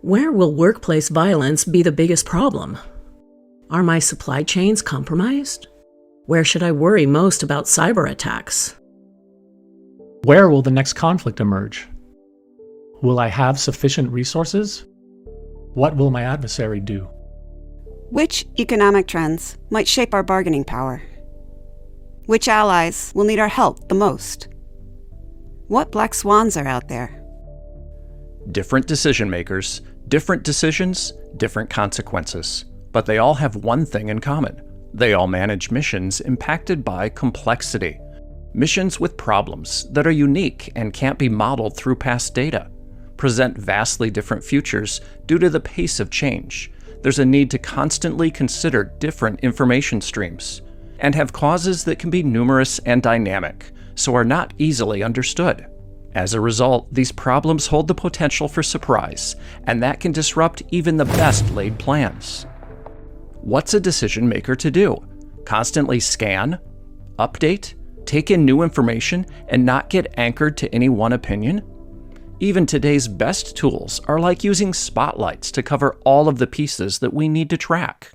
Where will workplace violence be the biggest problem? Are my supply chains compromised? Where should I worry most about cyber attacks? Where will the next conflict emerge? Will I have sufficient resources? What will my adversary do? Which economic trends might shape our bargaining power? Which allies will need our help the most? What black swans are out there? Different decision makers, different decisions, different consequences. But they all have one thing in common. They all manage missions impacted by complexity. Missions with problems that are unique and can't be modeled through past data. Present vastly different futures due to the pace of change. There's a need to constantly consider different information streams, and have causes that can be numerous and dynamic, so are not easily understood. As a result, these problems hold the potential for surprise, and that can disrupt even the best laid plans. What's a decision maker to do? Constantly scan, update, take in new information, and not get anchored to any one opinion? Even today's best tools are like using spotlights to cover all of the pieces that we need to track.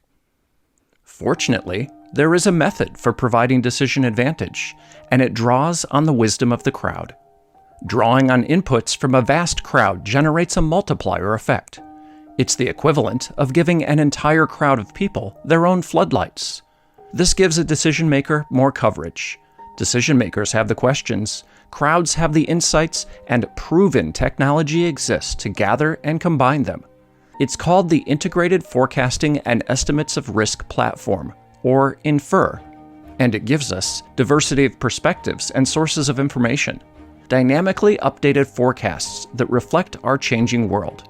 Fortunately, there is a method for providing decision advantage, and it draws on the wisdom of the crowd. Drawing on inputs from a vast crowd generates a multiplier effect. It's the equivalent of giving an entire crowd of people their own floodlights. This gives a decision maker more coverage. Decision makers have the questions, crowds have the insights, and proven technology exists to gather and combine them. It's called the Integrated Forecasting and Estimates of Risk Platform, or INFER, and it gives us diversity of perspectives and sources of information, dynamically updated forecasts that reflect our changing world.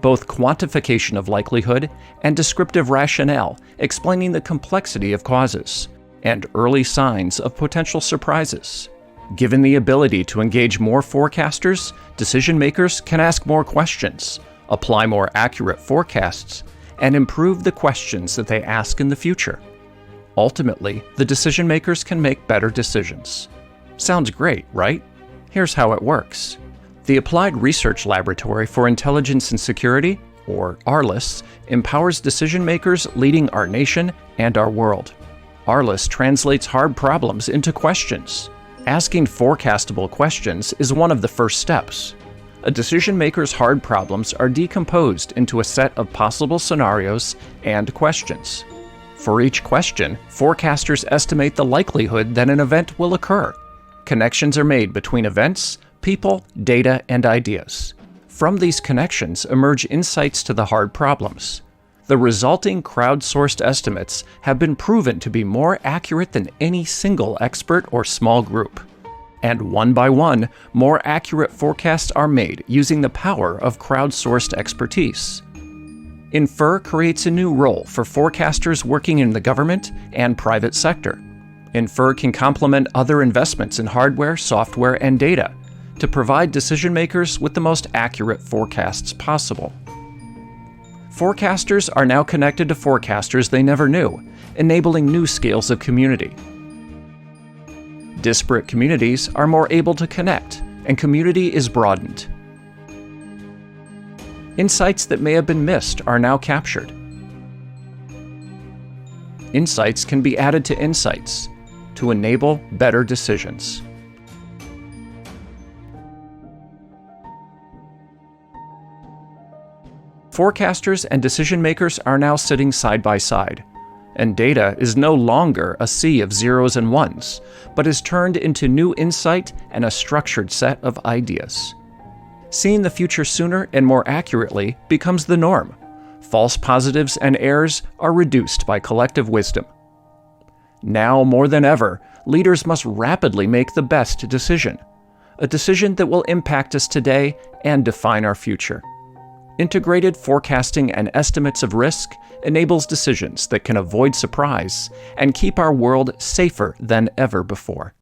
Both quantification of likelihood and descriptive rationale explaining the complexity of causes, and early signs of potential surprises. Given the ability to engage more forecasters, decision makers can ask more questions, apply more accurate forecasts, and improve the questions that they ask in the future. Ultimately, the decision makers can make better decisions. Sounds great, right? Here's how it works. The Applied Research Laboratory for Intelligence and Security, or ARLIS, empowers decision makers leading our nation and our world. ARLIS translates hard problems into questions. Asking forecastable questions is one of the first steps. A decision maker's hard problems are decomposed into a set of possible scenarios and questions. For each question, forecasters estimate the likelihood that an event will occur. Connections are made between events, people, data, and ideas. From these connections emerge insights to the hard problems. The resulting crowdsourced estimates have been proven to be more accurate than any single expert or small group. And one by one, more accurate forecasts are made using the power of crowdsourced expertise. INFER creates a new role for forecasters working in the government and private sector. INFER can complement other investments in hardware, software, and data to provide decision makers with the most accurate forecasts possible. Forecasters are now connected to forecasters they never knew, enabling new scales of community. Disparate communities are more able to connect, and community is broadened. Insights that may have been missed are now captured. Insights can be added to insights to enable better decisions. Forecasters and decision makers are now sitting side by side, and data is no longer a sea of zeros and ones, but is turned into new insight and a structured set of ideas. Seeing the future sooner and more accurately becomes the norm. False positives and errors are reduced by collective wisdom. Now more than ever, leaders must rapidly make the best decision, a decision that will impact us today and define our future. Integrated forecasting and estimates of risk enables decisions that can avoid surprise and keep our world safer than ever before.